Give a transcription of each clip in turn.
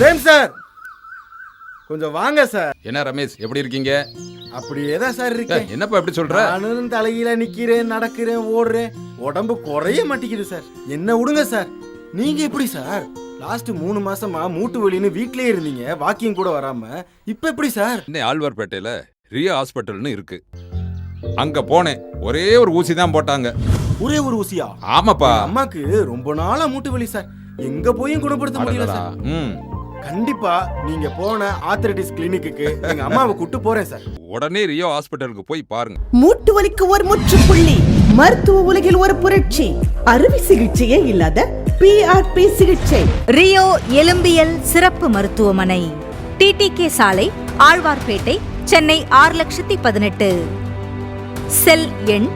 Frame sir, கொஞ்சம் வாங்க sir. என்ன ரமேஷ், எப்படி இருக்கீங்க? அப்படியே தான் சார் இருக்கேன். என்னப்பா எப்படி சொல்ற? நானும் தலையில நிக்கிறேன், நடக்கிறேன், ஓடுறேன், உடம்பு குறைய மாட்டேங்குது சார். என்ன விடுங்க சார். நீங்க எப்படி சார்? லாஸ்ட் 3 மாசமா மூட்டு வலின்னு வீட்லயே இருந்தீங்க, வாக்கிங் கூட வராம. இப்ப எப்படி சார்? இன்னும் ஆழ்வார்பேட்டையில ரியோ ஹாஸ்பிட்டல்னு இருக்கு, அங்க போனேன். ஒரே ஒரு ஊசி தான் போட்டாங்க. ஒரே ஒரு ஊசியா? ஆமாப்பா. அம்மாக்கு ரொம்ப நாளா மூட்டு வலி சார், எங்க போயும் குணப்படுத்த முடியல சார். கண்டிப்பா நீங்க போன ஆர்த்தரைட்டிஸ் கிளினிக்கு எங்க அம்மாவை கூட்டு போறேன் சார். உடனே ரியோ ஹாஸ்பிட்டலுக்கு போய் பாருங்க. மூட்டு வலிக்கு ஒரு முற்றுப்புள்ளி, மருத்துவ உலகில் ஒரு புரட்சி, அறுவை சிகிச்சையே இல்லாத PRP சிகிச்சை. ரியோ எலும்பியல் சிறப்பு மருத்துவமனை, TTK சாலை, ஆழ்வார்பேட்டை, சென்னை 6,18,000. செல் எண்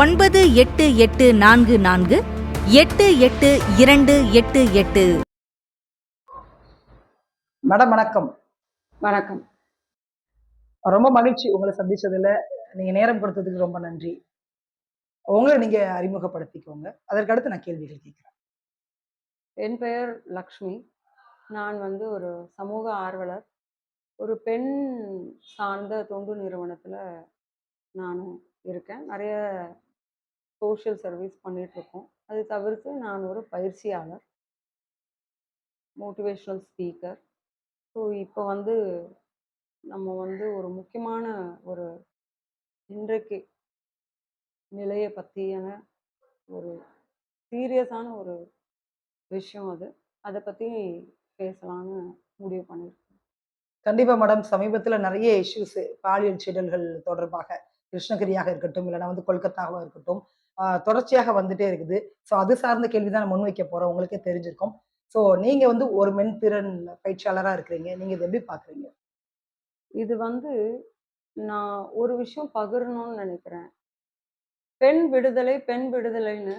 9884488288. மேடம் வணக்கம். வணக்கம். ரொம்ப மகிழ்ச்சி உங்களை சந்திச்சதுல. நீங்க நேரம் கொடுத்ததுக்கு ரொம்ப நன்றி. உங்களை நீங்க அறிமுகப்படுத்திக்கோங்க, அதற்கடுத்து நான் கேள்விகள் கேட்கிறேன். என் பெயர் லக்ஷ்மி. நான் ஒரு சமூக ஆர்வலர். ஒரு பெண் சார்ந்த தொண்டு நிறுவனத்தில் நான் இருக்கேன். நிறைய சோஷியல் சர்வீஸ் பண்ணிகிட்ருக்கோம். அது தவிர்த்து நான் ஒரு பயிற்சியாளர், மோட்டிவேஷ்னல் ஸ்பீக்கர். ஸோ இப்போ நம்ம ஒரு முக்கியமான ஒரு இன்றைக்கு நிலையை பற்றியான ஒரு சீரியஸான ஒரு விஷயம் அதை பற்றி பேசலான்னு முடிவு பண்ணியிருக்கேன். கண்டிப்பா மேடம். சமீபத்துல நிறைய இஷ்யூஸ், பாலியல் சீடல்கள் தொடர்பாக கிருஷ்ணகிரியாக இருக்கட்டும், இல்லைன்னா கொல்கத்தாவாக இருக்கட்டும், தொடர்ச்சியாக வந்துட்டே இருக்குது. ஸோ அது சார்ந்த கேள்வி தான் நான் முன்வைக்க போறேன். உங்களுக்கே தெரிஞ்சிருக்கும். ஸோ நீங்க ஒரு மென்திறன் பயிற்சியாளரா இருக்கிறீங்க, நீங்க இதை எப்படி பாக்குறீங்க? இது நான் ஒரு விஷயம் பகிரணும்னு நினைக்கிறேன். பெண் விடுதலை பெண் விடுதலைன்னு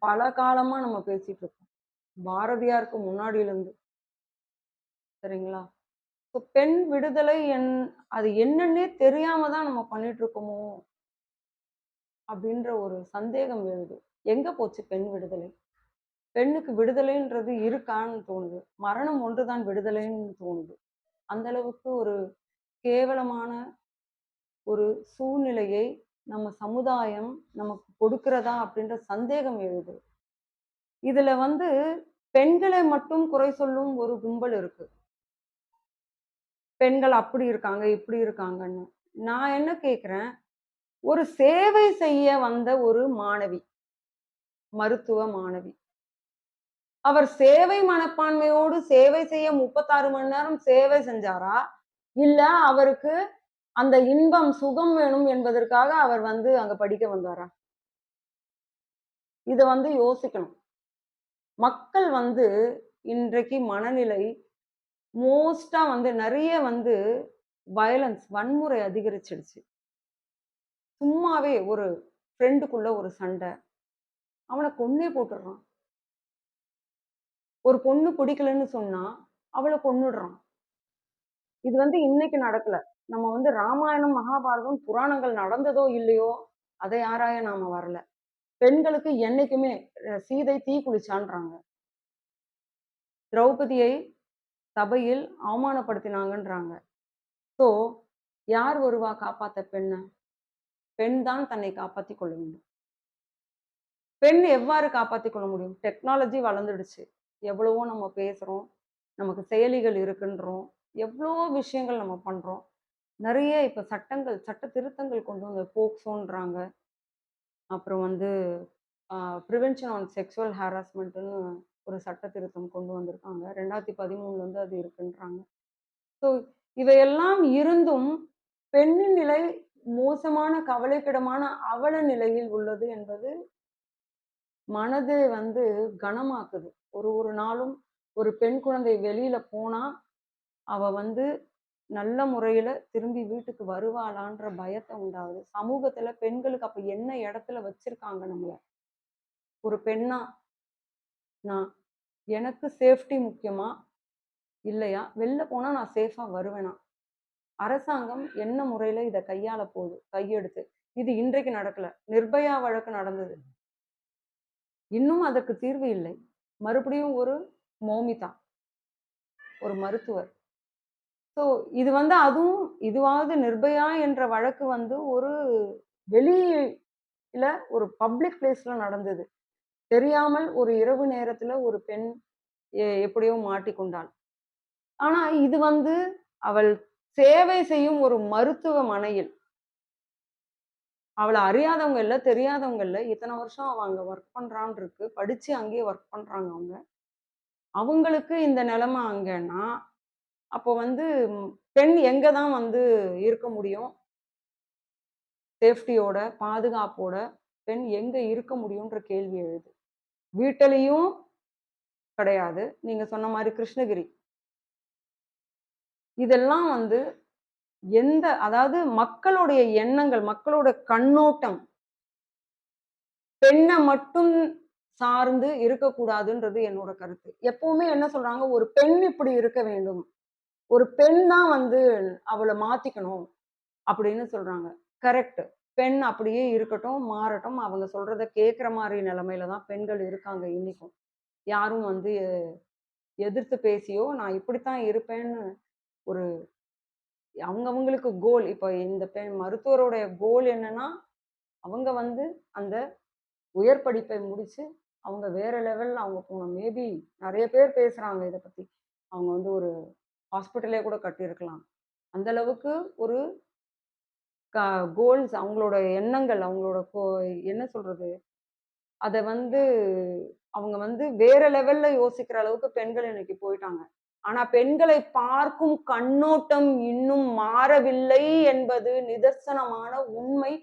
பல காலமா நம்ம பேசிட்டு இருக்கோம், பாரதியாருக்கு முன்னாடியிலேருந்து. சரிங்களா? ஸோ பெண் விடுதலை அது என்னன்னே தெரியாம தான் நம்ம பண்ணிட்டு இருக்கோமோ அப்படின்ற ஒரு சந்தேகம் எழுது. எங்க போச்சு பெண் விடுதலை? பெண்ணுக்கு விடுதலைன்றது இருக்கான்னு தோணுது. மரணம் ஒன்றுதான் விடுதலைன்னு தோணுது. அந்த அளவுக்கு ஒரு கேவலமான ஒரு சூழ்நிலையை நம்ம சமுதாயம் நமக்கு கொடுக்கிறதா அப்படின்ற சந்தேகம் எழுது. இதுல பெண்களை மட்டும் குறை சொல்லும் ஒரு கும்பல் இருக்கு. பெண்கள் அப்படி இருக்காங்க, இப்படி இருக்காங்கன்னு. நான் என்ன கேட்கிறேன், ஒரு சேவை செய்ய வந்த ஒரு மாணவி, மருத்துவ மாணவி, அவர் சேவை மனப்பான்மையோடு சேவை செய்ய 36 மணி நேரம் சேவை செஞ்சாரா, இல்ல அவருக்கு அந்த இன்பம் சுகம் வேணும் என்பதற்காக அவர் அங்க படிக்க வந்தாரா? இத யோசிக்கணும். மக்கள் இன்றைக்கு மனநிலை மோஸ்டா நிறைய வயலன்ஸ், வன்முறை அதிகரிச்சிடுச்சு. சும்மாவே ஒரு ஃப்ரெண்டுக்குள்ள ஒரு சண்டை, அவனை கொன்னே போட்டுடுறான். ஒரு பொண்ணு பிடிக்கலன்னு சொன்னா அவளை கொன்னுடுறான். இது இன்னைக்கு நடக்கல. நம்ம ராமாயணம், மகாபாரதம், புராணங்கள் நடந்ததோ இல்லையோ அதை ஆராய நாம வரல. பெண்களுக்கு என்னைக்குமே சீதை தீ குளிச்சான்றாங்க. திரௌபதியை சபையில் அவமானப்படுத்தினாங்கன்றாங்க. ஸோ யார் வருவா காப்பாத்த பெண்ண? பெண் தான் தன்னை காப்பாத்தி கொள்ள வேண்டும். பெண் எவ்வாறு காப்பாத்தி கொள்ள முடியும்? டெக்னாலஜி வளர்ந்துடுச்சு, எவ்வளவோ நம்ம பேசுறோம், நமக்கு செயலிகள் இருக்குன்றோம், எவ்வளோ விஷயங்கள் நம்ம பண்றோம். நிறைய இப்ப சட்டங்கள், சட்ட திருத்தங்கள் கொண்டு வந்து போக்சோன்றாங்க. அப்புறம் ப்ரிவென்ஷன் ஆன் செக்ஷுவல் ஹாராஸ்மெண்ட்னு ஒரு சட்ட திருத்தம் கொண்டு வந்திருக்காங்க. 2013 அது இருக்குன்றாங்க. ஸோ இவையெல்லாம் இருந்தும் பெண்ணின் நிலை மோசமான, கவலைக்கிடமான அவல நிலையில் உள்ளது என்பது மனது கனமாக்குது. ஒரு நாளும் ஒரு பெண் குழந்தை வெளியில போனா அவ நல்ல முறையில திரும்பி வீட்டுக்கு வருவாளான்ற பயத்தை உண்டாகுது. சமூகத்துல பெண்களுக்கு அப்ப என்ன இடத்துல வச்சிருக்காங்க நம்மள? ஒரு பெண்ணா நான், எனக்கு சேஃப்டி முக்கியமா இல்லையா? வெளில போனா நான் சேஃபா வருவேனா? அரசாங்கம் என்ன முறையில இதை கையாள போகுது கையெடுத்து? இது இன்றைக்கு நடக்கல, நிர்பயா வழக்கு நடந்தது, இன்னும் அதற்கு தீர்வு இல்லை. மறுபடியும் ஒரு மௌமிதா, ஒரு மருத்துவர். ஸோ இது வந்து அதுவும் இதுவாவது நிர்பயா என்ற வழக்கு வந்து ஒரு வெளியில ஒரு பப்ளிக் பிளேஸ்ல நடந்தது. தெரியாமல் ஒரு இரவு நேரத்துல ஒரு பெண் எப்படியோ மாட்டிக்கொண்டாள். ஆனா இது வந்து அவள் சேவை செய்யும் ஒரு மருத்துவமனையில், அவள அறியாதவங்க இல்ல, தெரியாதவங்க இல்ல. இத்தன வருஷம் அவ அங்க வொர்க் பண்றான்னு இருக்கு. படிச்சு அங்கேயே வொர்க் பண்றாங்க அவங்க. அவங்களுக்கு இந்த நிலைமை அங்கன்னா, அப்போ வந்து பெண் எங்க தான் வந்து இருக்க முடியும்? சேஃப்டியோட, பாதுகாப்போட பெண் எங்க இருக்க முடியுன்ற கேள்வி எழுது. வீட்டிலயும் கிடையாது. நீங்க சொன்ன மாரி கிருஷ்ணகிரி. இதெல்லாம் வந்து அதாவது மக்களுடைய எண்ணங்கள், மக்களோட கண்ணோட்டம், பெண்ண மட்டும் சார்ந்து இருக்கக்கூடாதுன்றது என்னோட கருத்து. எப்பவுமே என்ன சொல்றாங்க, ஒரு பெண் இப்படி இருக்க வேண்டும். ஒரு பெண் தான் வந்து அவள மாத்திக்கணும் அப்படின்னு சொல்றாங்க. கரெக்ட். பெண் அப்படியே இருக்கட்டும், மாறட்டும். அவங்க சொல்றத கேட்கிற மாரி நிலைமையில தான் பெண்கள் இருக்காங்க இன்னைக்கும். யாரும் வந்து எதிர்த்து பேசியோ, நான் இப்படித்தான் இருப்பேன்னு ஒரு அவங்கவங்களுக்கு கோல். இப்ப இந்த பெண் மருத்துவருடைய கோல் என்னன்னா, அவங்க வந்து அந்த உயர் படிப்பை முடிச்சு, அவங்க வேற லெவல்ல அவங்க போணும். மேபி நெறைய பேர் பேசுறாங்க இத பத்தி. அவங்க வந்து ஒரு ஹாஸ்பிட்டலே கூட கட்டியிருக்கலாம். அந்த அளவுக்கு ஒரு க கோல்ஸ் அவங்களோட எண்ணங்கள், அவங்களோட என்ன சொல்றது? அத வந்து அவங்க வந்து வேற லெவல்ல யோசிக்கிற அளவுக்கு பெண்கள் இன்னைக்கு போயிட்டாங்க. ஆனா பெண்களை பார்க்கும் கண்ணோட்டம் இன்னும் மாறவில்லை என்பது நிதர்சனமான உண்மை.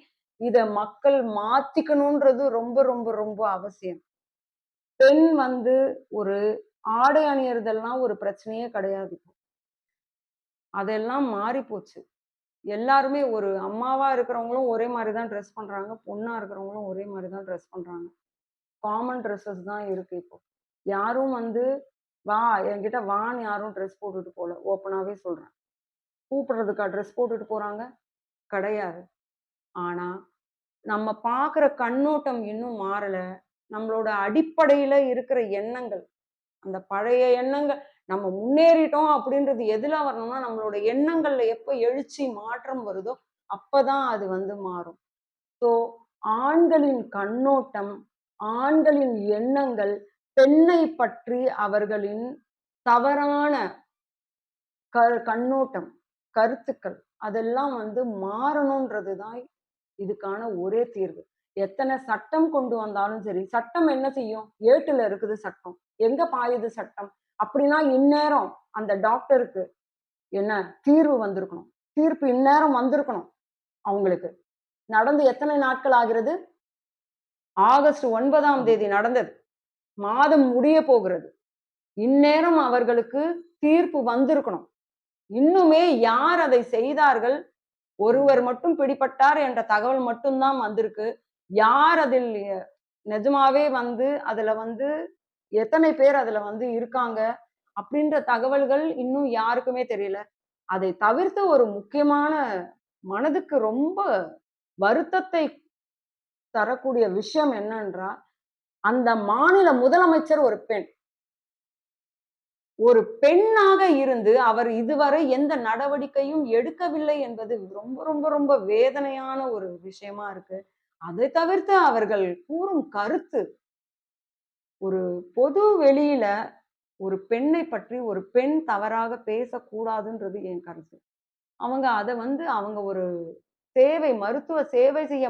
இத மக்கள் மாத்திக்கணும்ன்றது ரொம்ப ரொம்ப ரொம்ப அவசியம். பெண் வந்து ஒரு ஆடை அணியறதெல்லாம் ஒரு பிரச்சனையே கிடையாது. அதெல்லாம் மாறி போச்சு. எல்லாருமே ஒரு அம்மாவா இருக்கிறவங்களும் ஒரே மாரி தான் ட்ரெஸ் பண்றாங்க. பொண்ணா இருக்கிறவங்களும் ஒரே மாரி தான் ட்ரெஸ் பண்றாங்க. காமன் ட்ரெஸ்ஸஸ் தான் இருக்கு இப்போ. யாரும் வந்து வா என்கிட்ட வான்னு யாரும் ட்ரெஸ் போட்டுட்டு போல. ஓப்பனாவே சொல்றேன். கூப்பிடுறதுக்கா ட்ரெஸ் போட்டுட்டு போறாங்க? கிடையாது. ஆனா, நம்ம பார்க்குற கண்ணோட்டம் இன்னும் மாறல. நம்மளோட அடிப்படையில இருக்கிற எண்ணங்கள், அந்த பழைய எண்ணங்கள் நம்ம முன்னேறிட்டோம் அப்படின்றது எதுல வரணும்னா, நம்மளோட எண்ணங்கள்ல எப்ப எழுச்சி, மாற்றம் வருதோ, அப்பதான் அது வந்து மாறும். ஸோ, ஆண்களின் கண்ணோட்டம், ஆண்களின் எண்ணங்கள், பெண்ணை பற்றி அவர்களின் தவறான கண்ணோட்டம், கருத்துக்கள் அதெல்லாம் வந்து மாறணும்ன்றது தான் இதுக்கான ஒரே தீர்வு. எத்தனை சட்டம் கொண்டு வந்தாலும் சரி, சட்டம் என்ன செய்யும்? ஏட்டுல இருக்குது சட்டம். எங்க பாயுது சட்டம்? அப்படின்னா இந்நேரம் அந்த டாக்டருக்கு என்ன தீர்வு வந்திருக்கணும். தீர்ப்பு இந்நேரம் வந்திருக்கணும் அவங்களுக்கு. நடந்து எத்தனை நாட்கள் ஆகிறது? ஆகஸ்ட் 9ஆம் தேதி நடந்தது. மாதம் முடிய போகிறது. இந்நேரம் அவர்களுக்கு தீர்ப்பு வந்திருக்கணும். இன்னுமே யார் அதை செய்தார்கள்? ஒருவர் மட்டும் பிடிபட்டார் என்ற தகவல் மட்டும்தான் வந்திருக்கு. யார் அதில் நிஜமாவே வந்து அதுல வந்து எத்தனை பேர் அதுல வந்து இருக்காங்க அப்படின்ற தகவல்கள் இன்னும் யாருக்குமே தெரியல. அதை தவிர்த்து ஒரு முக்கியமான மனதுக்கு ரொம்ப வருத்தத்தை தரக்கூடிய விஷயம் என்னன்றா, அந்த மாநில முதலமைச்சர் ஒரு பெண். ஒரு பெண்ணாக இருந்து அவர் இதுவரை எந்த நடவடிக்கையும் எடுக்கவில்லை என்பது ரொம்ப ரொம்ப ரொம்ப வேதனையான ஒரு விஷயமா இருக்கு. அதை தவிர்த்து அவர்கள் கூறும் கருத்து, ஒரு பொது வெளியில ஒரு பெண்ணை பற்றி ஒரு பெண் தவறாக பேசக்கூடாதுன்றது என் கருத்து. அவங்க அத வந்து அவங்க ஒரு மருத்துவ சேவை செய்ய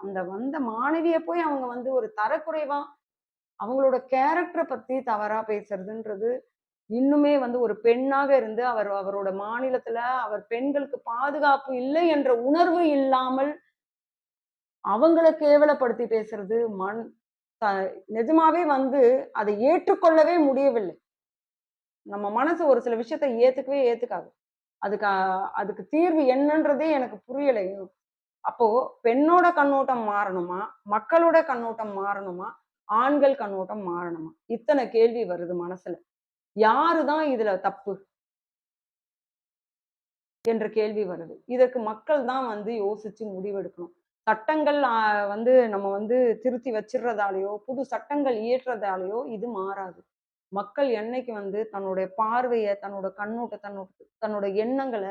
அந்த வந்த மாணவிய போய் அவங்க வந்து ஒரு தரக்குறைவா அவங்களோட கேரக்டர பத்தி தவறா பேசுறதுன்றது இன்னுமே வந்து ஒரு பெண்ணாக இருந்து அவரோட மாநிலத்துல அவர் பெண்களுக்கு பாதுகாப்பு இல்லை என்ற உணர்வு இல்லாமல் அவங்கள கேவலப்படுத்தி பேசுறது நிஜமாவே வந்து அதை ஏற்றுக்கொள்ளவே முடியவில்லை. நம்ம மனசு ஒரு சில விஷயத்த ஏத்துக்கவே ஏத்துக்காது. அதுக்கு தீர்வு என்னன்றதே எனக்கு புரியலை. அப்போ பெண்ணோட கண்ணோட்டம் மாறணுமா? மக்களோட கண்ணோட்டம் மாறணுமா? ஆண்கள் கண்ணோட்டம் மாறணுமா? இத்தனை கேள்வி வருது மனசுல. யாருதான் இதுல தப்பு என்ற கேள்வி வருது. இதற்கு மக்கள் தான் வந்து யோசிச்சு முடிவெடுக்கணும். சட்டங்கள் வந்து நம்ம வந்து திருத்தி வச்சிடுறதாலயோ, புது சட்டங்கள் இயற்றதாலயோ இது மாறாது. மக்கள் என்னைக்கு வந்து தன்னுடைய பார்வைய, தன்னோட கண்ணோட்ட தன்னோட எண்ணங்கள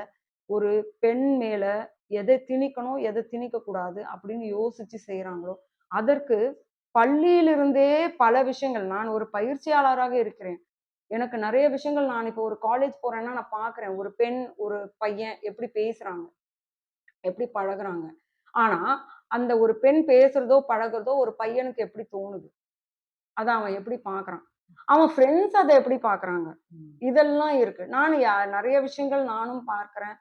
ஒரு பெண் மேல எதை திணிக்கணும், எதை திணிக்கக்கூடாது அப்படின்னு யோசிச்சு செய்றாங்களோ, அதற்கு பள்ளியிலிருந்தே பல விஷயங்கள் நான் ஒரு பயிற்சியாளராக இருக்கிறேன். எனக்கு நெறைய விஷயங்கள் நான் இப்போ ஒரு காலேஜ் போறேன்னா நான் பார்க்குறேன். ஒரு பெண், ஒரு பையன் எப்படி பேசுறாங்க, எப்படி பழகுறாங்க. ஆனா, அந்த ஒரு பெண் பேசுறதோ, பழகுறதோ ஒரு பையனுக்கு எப்படி தோணுது? அத அவன் எப்படி பார்க்குறான்? அவன் ஃப்ரெண்ட்ஸ் அத எப்படி பார்க்குறாங்க? இதெல்லாம் இருக்கு. நானும் நெறைய விஷயங்கள் நானும் பார்க்கிறேன்.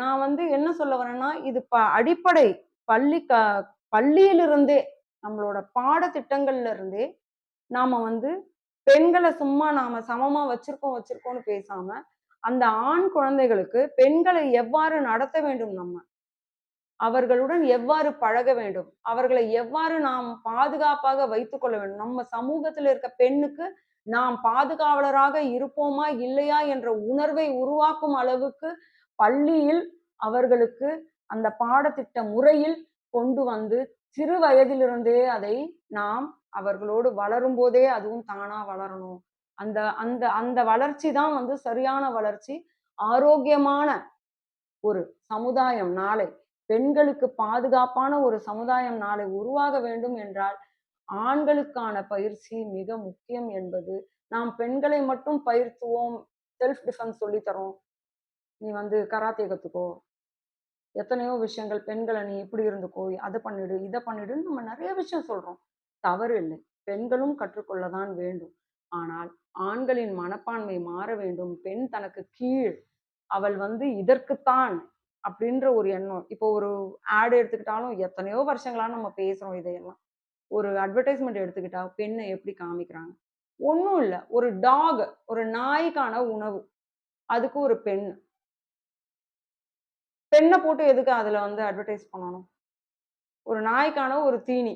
நான் வந்து என்ன சொல்ல வரேன்னா, இது அடிப்படை பள்ளி க பள்ளியிலிருந்தே நம்மளோட பாடத்திட்டங்கள்ல இருந்தே நாம வந்து பெண்கள சும்மா நாம சமமா வச்சிருக்கோம்னு பேசாம, அந்த ஆண் குழந்தைகளுக்கு பெண்களை எவ்வாறு நடத்த வேண்டும் நம்ம? அவர்களுடன் எவ்வாறு பழக வேண்டும்? அவர்களை எவ்வாறு நாம் பாதுகாப்பாக வைத்துக் கொள்ள வேண்டும்? நம்ம சமூகத்துல இருக்க பெண்ணுக்கு நாம் பாதுகாவலராக இருப்போமா? இல்லையா? என்ற உணர்வை உருவாக்கும் அளவுக்கு பள்ளியில் அவர்களுக்கு அந்த பாடத்திட்ட முறையில் கொண்டு வந்து சிறு வயதிலிருந்தே அதை நாம் அவர்களோடு வளரும்போதே அதுவும் தானா வளரணும். அந்த அந்த அந்த வளர்ச்சி தான் வந்து சரியான வளர்ச்சி. ஆரோக்கியமான ஒரு சமுதாயம் நாளை பெண்களுக்கு பாதுகாப்பான ஒரு சமுதாயம் நாளை உருவாக வேண்டும் என்றால், ஆண்களுக்கான பயிற்சி மிக முக்கியம் என்பது, நாம் பெண்களை மட்டும் பயிர்த்துவோம், செல்ஃப் டிஃபென்ஸ் சொல்லி தரோம். நீ வந்து கராத்தே கத்துக்கோ. எத்தனையோ விஷயங்கள் பெண்கள நீ இப்படி இருந்துக்கோ, அத பண்ணிடு, இத பண்ணிடுன்னு நம்ம நெறைய விஷயம் சொல்றோம். தவறு இல்லை. பெண்களும் கற்றுக்கொள்ள தான் வேண்டும். ஆனால் ஆண்களின் மனப்பான்மை மாற வேண்டும். பெண் தனக்கு கீழ். அவள் வந்து இதற்குத்தான் அப்படின்ற ஒரு எண்ணம். இப்போ ஒரு ஆட் எடுத்துக்கிட்டாலும் எத்தனையோ வருஷங்களா நம்ம பேசுறோம் இதையெல்லாம். ஒரு அட்வர்டைஸ்மென்ட் எடுத்துக்கிட்டா பெண்ண எப்படி காமிக்கிறாங்க? ஒண்ணும் இல்ல. ஒரு டாக், ஒரு நாய்க்கான உணவு. அதுக்கு ஒரு பெண். பெண்ண போட்டு எதுக்கு அதுல வந்து அட்வர்டைஸ் பண்ணணும்? ஒரு நாய்க்கான ஒரு தீனி.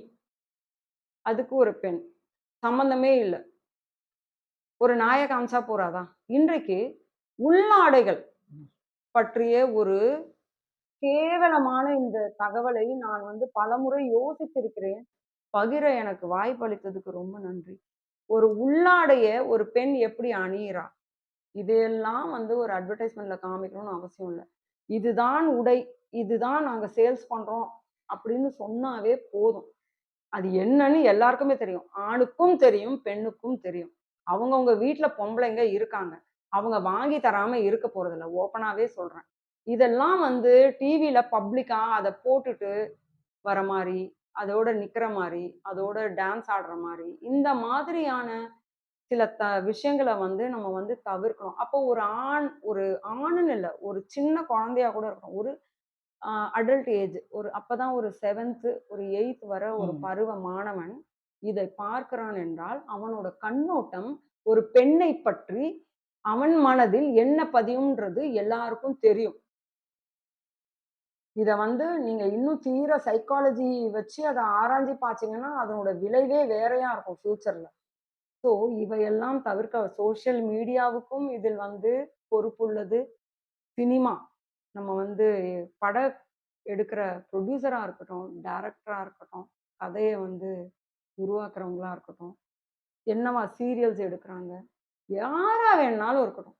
அதுக்கு ஒரு பெண். சம்மந்தமே இல்ல. ஒரு நாய காமிச்சா போறாதா? இன்றைக்கு உள்ளாடைகள் பற்றிய ஒரு கேவலமான இந்த தகவலை நான் வந்து பலமுறை யோசித்திருக்கிறேன். பகிர எனக்கு வாய்ப்பளித்ததுக்கு ரொம்ப நன்றி. ஒரு உள்ளாடைய ஒரு பெண் எப்படி அணியிறா? இதையெல்லாம் வந்து ஒரு அட்வர்டைஸ்மென்ட்ல காமிக்கணும்னு அவசியம் இல்ல. இதுதான் உடை, இதுதான் நாங்க சேல்ஸ் பண்றோம் அப்படின்னு சொன்னாவே போதும். அது என்னன்னு எல்லாருக்குமே தெரியும். ஆணுக்கும் தெரியும், பெண்ணுக்கும் தெரியும். அவங்கவங்க வீட்ல பொம்பளைங்க இருக்காங்க. அவங்க வாங்கி தராம இருக்க போறதில்ல. ஓப்பனாவே சொல்றேன். இதெல்லாம் வந்து டிவில பப்ளிக்கா அத போட்டுட்டு வர மாரி, அதோட நிக்கிற மாரி, அதோட டான்ஸ் ஆடுற மாரி, இந்த மாதிரியான சில விஷயங்கள வந்து நம்ம வந்து தவிர்க்கணும். அப்போ ஒரு ஆணுன்னு இல்ல, ஒரு சின்ன குழந்தையா கூட இருக்கட்டும். ஒரு அடல்ட் ஏஜ் அப்பதான் ஒரு 7th ஒரு 8th வர ஒரு பருவ மாணவன் இதை பார்க்கிறான் என்றால், அவனோட கண்ணோட்டம் ஒரு பெண்ணை பற்றி அவன் மனதில் என்ன பதியும்ன்றது எல்லாருக்கும் தெரியும். இத வந்து நீங்க இன்னும் தீர சைக்காலஜி வச்சு அத ஆராய்ஞ்சு பார்த்தீங்கன்னா, அதனோட விளைவே வேறையா இருக்கும் ஃபியூச்சர்ல. ஸோ இவையெல்லாம் தவிர்க்க சோசியல் மீடியாவுக்கும் இதில் வந்து பொறுப்புள்ளது. சினிமா நம்ம வந்து பட எடுக்கிற ப்ரொடியூசரா இருக்கட்டும், டைரக்டரா இருக்கட்டும், கதைய வந்து உருவாக்குறவங்களா இருக்கட்டும், என்னவா சீரியல்ஸ் எடுக்குறாங்க. யாரா வேணாலும் இருக்கட்டும்.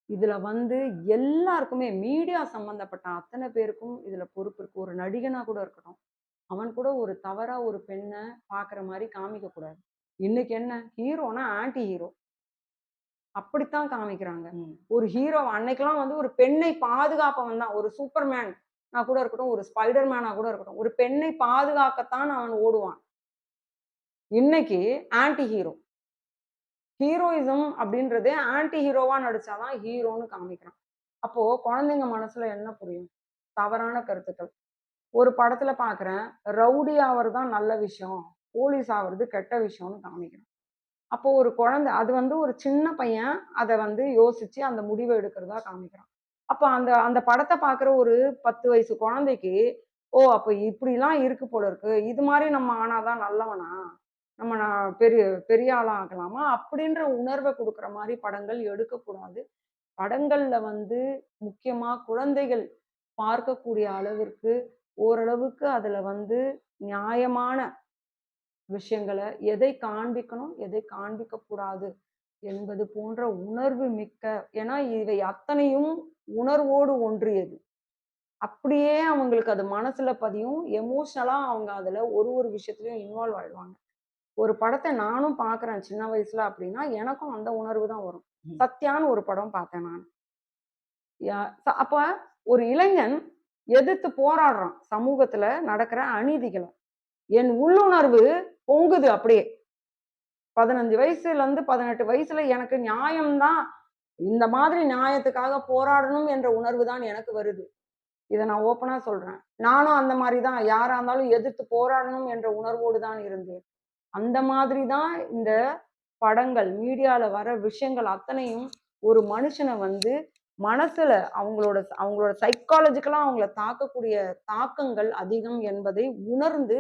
இதுல வந்து எல்லாருக்குமே மீடியா சம்பந்தப்பட்ட அத்தன பேருக்கும் இதுல பொறுப்பு இருக்கு. ஒரு நடிகனா கூட இருக்கட்டும். அவன் கூட ஒரு தவறா ஒரு பெண்ண பார்க்குற மாரி காமிக்க கூடாது. இன்னைக்கு என்ன ஹீரோனா ஆன்டி ஹீரோ. அப்படித்தான் காமிக்கிறாங்க. ஒரு ஹீரோ அன்னைக்கெல்லாம் வந்து ஒரு பெண்ணை பாதுகாப்பவன் தான். ஒரு சூப்பர்மேன் கூட இருக்கட்டும், ஒரு ஸ்பைடர் மேனா கூட இருக்கட்டும். ஒரு பெண்ணை பாதுகாக்கத்தான் அவன் ஓடுவான். இன்னைக்கு ஆன்டி ஹீரோ. ஹீரோயிசம் அப்படின்றதே ஆன்டி ஹீரோவா நடிச்சாதான் ஹீரோன்னு காமிக்கிறான். அப்போ குழந்தைங்க மனசுல என்ன புரியும்? தவறான கருத்துக்கள். ஒரு படத்துல பார்க்குறேன், ரவுடி ஆவறது தான் நல்ல விஷயம். போலீஸ் ஆவறது கெட்ட விஷயம்னு காமிக்கிறான். அப்போ ஒரு குழந்தை அது வந்து ஒரு சின்ன பையன் அத வந்து யோசிச்சு அந்த முடிவ எடுக்கிறதா காமிக்கிறான். அப்ப அந்த அந்த படத்த பார்க்குற ஒரு 10 வயசு குழந்தைக்கு, ஓ! அப்ப இப்படிலாம் இருக்கு போல இருக்கு. இது மாரி நம்ம ஆனா தான் நல்லவனா? நம்ம பெரிய பெரிய ஆளா ஆகலாமா? அப்படின்ற உணர்வ குடுக்குற மாரி படங்கள் எடுக்கக்கூடாது. படங்கள்ல வந்து முக்கியமா குழந்தைகள் பார்க்கக்கூடிய அளவிற்கு, ஓரளவுக்கு அதுல வந்து நியாயமான விஷயங்கள எதை காண்பிக்கணும், எதை காண்பிக்க கூடாது என்பது போன்ற உணர்வு மிக்க, ஏன்னா இவை அத்தனையும் உணர்வோடு ஒன்றியது. அப்படியே அவங்களுக்கு அது மனசுல பதியும். எமோஷனலா அவங்க அதுல ஒரு ஒரு விஷயத்துலயும் இன்வால்வ் ஆயிடுவாங்க. ஒரு படத்த நானும் பார்க்குறேன் சின்ன வயசுல அப்படின்னா, எனக்கும் அந்த உணர்வு தான் வரும். சத்யான்னு ஒரு படம் பார்த்தேன் நானு. அப்ப ஒரு இளைஞன் எதிர்த்து போராடுறான். சமூகத்துல நடக்கிற அநீதிகள. என் உள்ளுணர்வு பொங்குது அப்படியே. 15 வயசுலேருந்து 18 வயசுல எனக்கு நியாயம் தான். இந்த மாதிரி நியாயத்துக்காக போராடணும் என்ற உணர்வு தான் எனக்கு வருது. இத நான் ஓப்பனா சொல்றேன். நானும் அந்த மாரி தான். யாரா இருந்தாலும் எதிர்த்து போராடணும் என்ற உணர்வோடு தான் இருந்தேன். அந்த மாதிரி தான் இந்த படங்கள், மீடியால வர விஷயங்கள் அத்தனையும் ஒரு மனுஷன வந்து மனசுல அவங்களோட அவங்களோட சைக்காலஜிக்கலா அவங்கள தாக்கக்கூடிய தாக்கங்கள் அதிகம் என்பதை உணர்ந்து,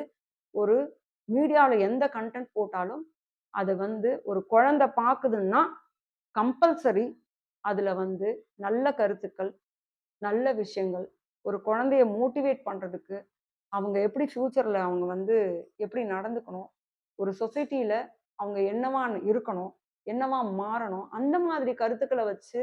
ஒரு மீடியால எந்த கன்டென்ட் போட்டாலும் அது வந்து ஒரு குழந்தை பாக்குதுன்னா கம்பல்சரி அதுல வந்து நல்ல கருத்துக்கள், நல்ல விஷயங்கள், ஒரு குழந்தைய மோட்டிவேட் பண்றதுக்கு, அவங்க எப்படி ஃபியூச்சர்ல அவங்க வந்து எப்படி நடந்துக்கணும், ஒரு சொசைட்டில அவங்க என்னவா இருக்கணும், என்னவா மாறணும், அந்த மாதிரி கருத்துக்கள வச்சு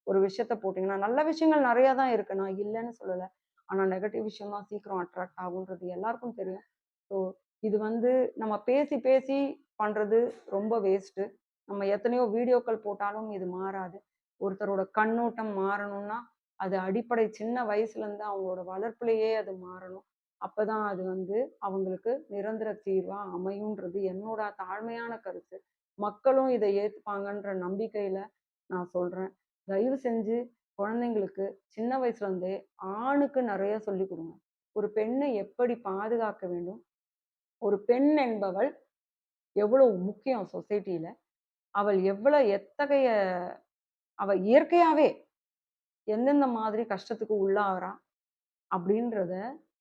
ஒரு விஷயத்த போட்டீங்கன்னா, நல்ல விஷயங்கள் நெறைய தான் இருக்கு. நான் இல்லன்னு சொல்லல. ஆனா நெகட்டிவ் விஷயம் தான் சீக்கிரம் அட்ராக்ட் ஆகுன்றது எல்லாருக்கும் தெரியும். ஸோ இது வந்து நம்ம பேசி பேசி பண்றது ரொம்ப வேஸ்ட்டு. நம்ம எத்தனையோ வீடியோக்கள் போட்டாலும் இது மாறாது. ஒருத்தரோட கண்ணோட்டம் மாறணும்னா, அது அடிப்படை சின்ன வயசுலேருந்து அவங்களோட வளர்ப்புலயே அது மாறணும். அப்பதான் அது வந்து அவங்களுக்கு நிரந்தர தீர்வா அமையுன்றது என்னோட தாழ்மையான கருத்து. மக்களும் இதை ஏத்துப்பாங்கன்ற நம்பிக்கையில நான் சொல்றேன். தயவு செஞ்சு குழந்தைங்களுக்கு சின்ன வயசுல இருந்தே ஆணுக்கு நிறைய சொல்லிக் கொடுங்க. ஒரு பெண்ணை எப்படி பாதுகாக்க வேண்டும், ஒரு பெண் என்பவள் எவ்வளவு முக்கியம் சொசைட்டில, அவள் எவ்வளவு எத்தகைய அவ இயற்கையாவே எந்தெந்த மாதிரி கஷ்டத்துக்கு உள்ளாகிறா அப்படின்றத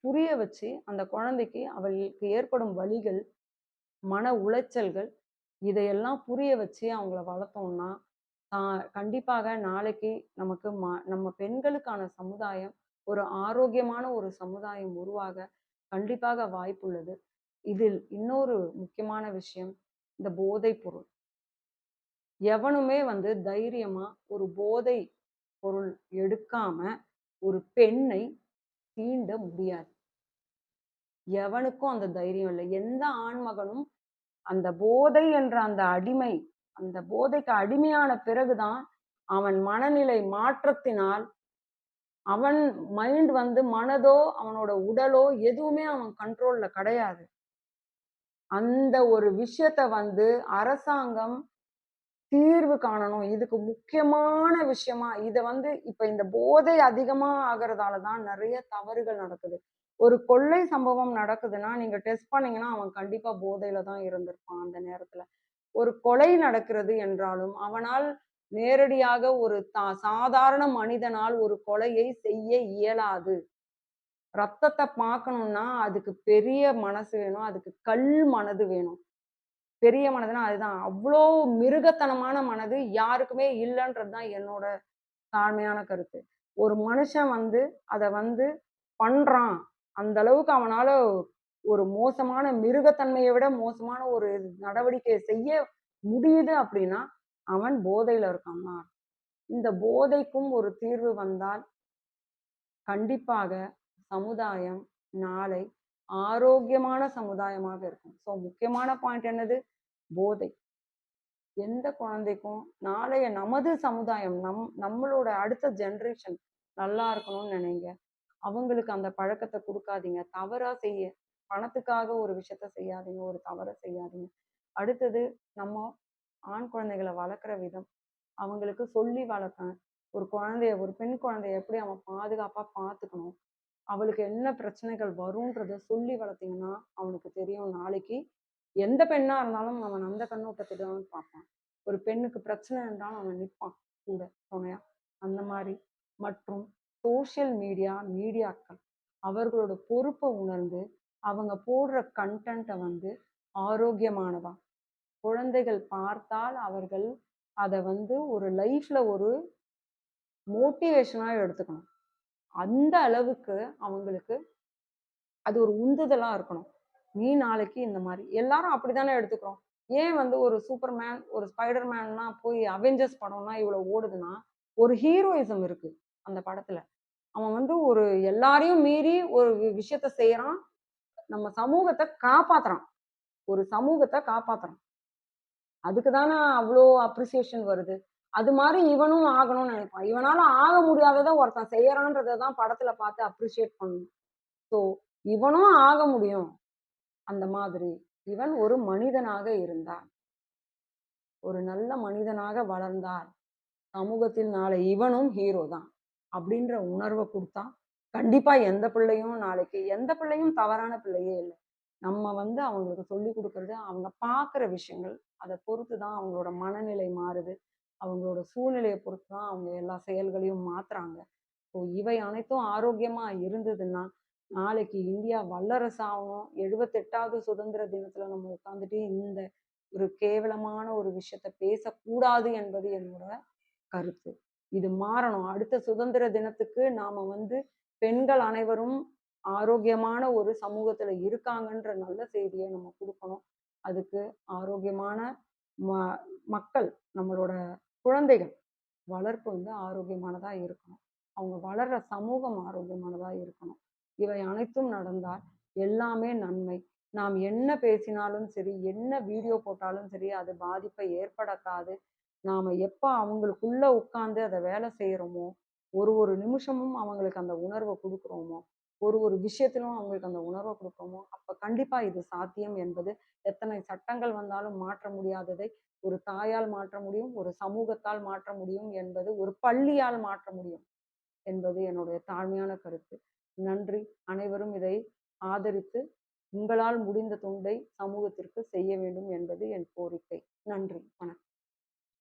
புரிய வச்சு அந்த குழந்தைக்கு அவளுக்கு ஏற்படும் வலிகள், மன உளைச்சல்கள், இதையெல்லாம் புரிய வச்சு அவங்கள வளர்த்தோம்னா கண்டிப்பாக நாளைக்கு நமக்கு நம்ம பெண்களுக்கான சமுதாயம் ஒரு ஆரோக்கியமான ஒரு சமுதாயம் உருவாக கண்டிப்பாக வாய்ப்புள்ளது. இதில் இன்னொரு முக்கியமான விஷயம், இந்த போதைப் பொருள். எவனுமே வந்து தைரியமா ஒரு போதை பொருள் எடுக்காம ஒரு பெண்ணை தீண்ட முடியாது. எவனுக்கும் அந்த தைரியம் இல்லை. எந்த ஆண்மகனும் அந்த போதை என்ற அந்த போதைக்கு அடிமையான பிறகுதான் அவன் மனநிலை மாற்றத்தினால் அவன் மைண்ட் வந்து மனதோ அவனோட உடலோ எதுவுமே அவன் கண்ட்ரோல்ல கிடையாது. அந்த ஒரு விஷயத்த வந்து அரசாங்கம் தீர்வு காணணும். இதுக்கு முக்கியமான விஷயமா இத வந்து இப்ப இந்த போதை அதிகமா ஆகுறதால தான் நிறைய தவறுகள் நடக்குது. ஒரு கொள்ளை சம்பவம் நடக்குதுன்னா நீங்க டெஸ்ட் பண்ணீங்கன்னா அவன் கண்டிப்பா போதையில தான் இருந்திருப்பான் அந்த நேரத்துல. ஒரு கொலை நடக்கிறது என்றாலும் அவனால் நேரடியாக ஒரு சாதாரண மனிதனால் ஒரு கொலையை செய்ய இயலாது. ரத்தத்தை பார்க்கணும்னா அதுக்கு பெரிய மனசு வேணும், அதுக்கு கல் மனது வேணும். பெரிய மனதுனா அதுதான். அவ்வளோ மிருகத்தனமான மனது யாருக்குமே இல்லைன்றதுதான் என்னோட தாழ்மையான கருத்து. ஒரு மனுஷன் வந்து அதை வந்து பண்றான், அந்த அளவுக்கு அவனால ஒரு மோசமான மிருகத்தன்மையை விட மோசமான ஒரு நடவடிக்கையை செய்ய முடியுது அப்படின்னா அவன் போதையில இருக்கான்னா. இந்த போதைக்கும் ஒரு தீர்வு வந்தால் கண்டிப்பாக சமுதாயம் நாளை ஆரோக்கியமான சமுதாயமாக இருக்கும். ஸோ முக்கியமான பாயிண்ட் என்னது? போதை. எந்த குழந்தைக்கும் நாளைய நமது சமுதாயம் நம்மளோட அடுத்த ஜெனரேஷன் நல்லா இருக்கணும்னு நினைங்க. அவங்களுக்கு அந்த பழக்கத்தை கொடுக்காதீங்க. தவறா பணத்துக்காக ஒரு விஷயத்த செய்யாதீங்க, ஒரு தவறை செய்யாதீங்க. அடுத்தது நம்ம ஆண் குழந்தைகளை வளர்க்குற விதம், அவங்களுக்கு சொல்லி வளர்ப்பேன். ஒரு பெண் குழந்தைய எப்படி அவன் பாதுகாப்பா பார்த்துக்கணும், அவளுக்கு என்ன பிரச்சனைகள் வரும்ன்றத சொல்லி வளர்த்தீங்கன்னா அவனுக்கு தெரியும். நாளைக்கு எந்த பெண்ணா இருந்தாலும் அவன் அந்த கண்ணோட்டத்தை பார்ப்பான். ஒரு பெண்ணுக்கு பிரச்சனை என்றாலும் அவன் நிற்பான் கூட துணையா. அந்த மாதிரி மற்றும் சோசியல் மீடியாக்கள் அவர்களோட பொறுப்பை உணர்ந்து அவங்க போடுற கண்டென்ட்டை வந்து ஆரோக்கியமானதா குழந்தைகள் பார்த்தால் அவர்கள் அதை வந்து ஒரு லைஃப்ல ஒரு மோட்டிவேஷனா எடுத்துக்கணும். அந்த அளவுக்கு அவங்களுக்கு அது ஒரு உந்துதலா இருக்கணும். நீ நாளைக்கு இந்த மாதிரி எல்லாரும் அப்படித்தானே எடுத்துக்கிறோம். ஏன் வந்து ஒரு சூப்பர்மேன், ஒரு ஸ்பைடர் மேன்னா போய் அவெஞ்சர்ஸ் படம்னா இவ்வளவு ஓடுதுன்னா, ஒரு ஹீரோயிசம் இருக்கு அந்த படத்துல. அவன் வந்து ஒரு எல்லாரையும் மீறி ஒரு விஷயத்த செய்யறான். நம்ம சமூகத்த காப்பாத்துறான். ஒரு சமூகத்த காப்பாத்துறான். அதுக்கு தானே அவ்ளோ அப்ரிசியேஷன் வருது. அது மாரி இவனும் ஆகணும்னு நினைப்பான். இவனால ஆக முடியாதத ஒருத்தன் செய்யறான்றத தான் படத்துல பார்த்து அப்ரிஷியேட் பண்ணணும். ஸோ இவனும் ஆக முடியும். அந்த மாதிரி. இவன் ஒரு மனிதனாக இருந்தான். ஒரு நல்ல மனிதனாக வளர்ந்தார். சமூகத்தில் நாளை இவனும் ஹீரோ தான். அப்படின்ற உணர்வ குடுத்தா, கண்டிப்பா எந்த பிள்ளையும் நாளைக்கு எந்த பிள்ளையும் தவறான பிள்ளையே இல்ல. நம்ம வந்து அவங்களுக்கு சொல்லிக் குடுக்குறது, அவங்க பார்க்குற விஷயங்கள். அத பொறுத்து தான் அவங்களோட மனநிலை மாறுது. அவங்களோட சூழ்நிலைய பொறுத்து தான் அவங்க எல்லா செயல்களையும் மாத்துறாங்க. ஸோ இவை அனைத்தும் ஆரோக்கியமா இருந்ததுன்னா, நாளைக்கு இந்தியா வல்லரசு ஆகணும். 78வது சுதந்திர தினத்துல நம்ம உட்காந்துட்டு இந்த ஒரு கேவலமான ஒரு விஷயத்த பேசக்கூடாது என்பது என்னோட கருத்து. இது மாறணும். அடுத்த சுதந்திர தினத்துக்கு நாம வந்து பெண்கள் அனைவரும் ஆரோக்கியமான ஒரு சமூகத்துல இருக்காங்கன்ற நல்ல செய்திய நம்ம குடுக்கணும். அதுக்கு ஆரோக்கியமான ம மக்கள், நம்மளோட குழந்தைகள் வளர்ப்பு வந்து ஆரோக்கியமானதா இருக்கணும். அவங்க வளர்ற சமூகம் ஆரோக்கியமானதா இருக்கணும். இவை அனைத்தும் நடந்தால் எல்லாமே நன்மை. நாம் என்ன பேசினாலும் சரி, என்ன வீடியோ போட்டாலும் சரி, அது பாதிப்பை ஏற்படுத்தாது. நாம எப்ப அவங்களுக்குள்ள உட்கார்ந்து அத வேலை செய்யறோமோ, ஒரு நிமிஷமும் அவங்களுக்கு அந்த உணர்வ குடுக்குறோமோ, ஒரு விஷயத்திலும் அவங்களுக்கு அந்த உணர்வ குடுக்குறோமோ, அப்ப கண்டிப்பா இது சாத்தியம் என்பது எத்தனை சட்டங்கள் வந்தாலும் மாற்ற முடியாததை ஒரு தாயால் மாற்ற முடியும், ஒரு சமூகத்தால் மாற்ற முடியும் என்பது, ஒரு பள்ளியால் மாற்ற முடியும் என்பது என்னுடைய தாழ்மையான கருத்து. நன்றி. அனைவரும் இதை ஆதரித்து, உங்களால் முடிந்த தொண்டை சமூகத்திற்கு செய்ய வேண்டும் என்பது என் கோரிக்கை. நன்றி. வணக்கம்.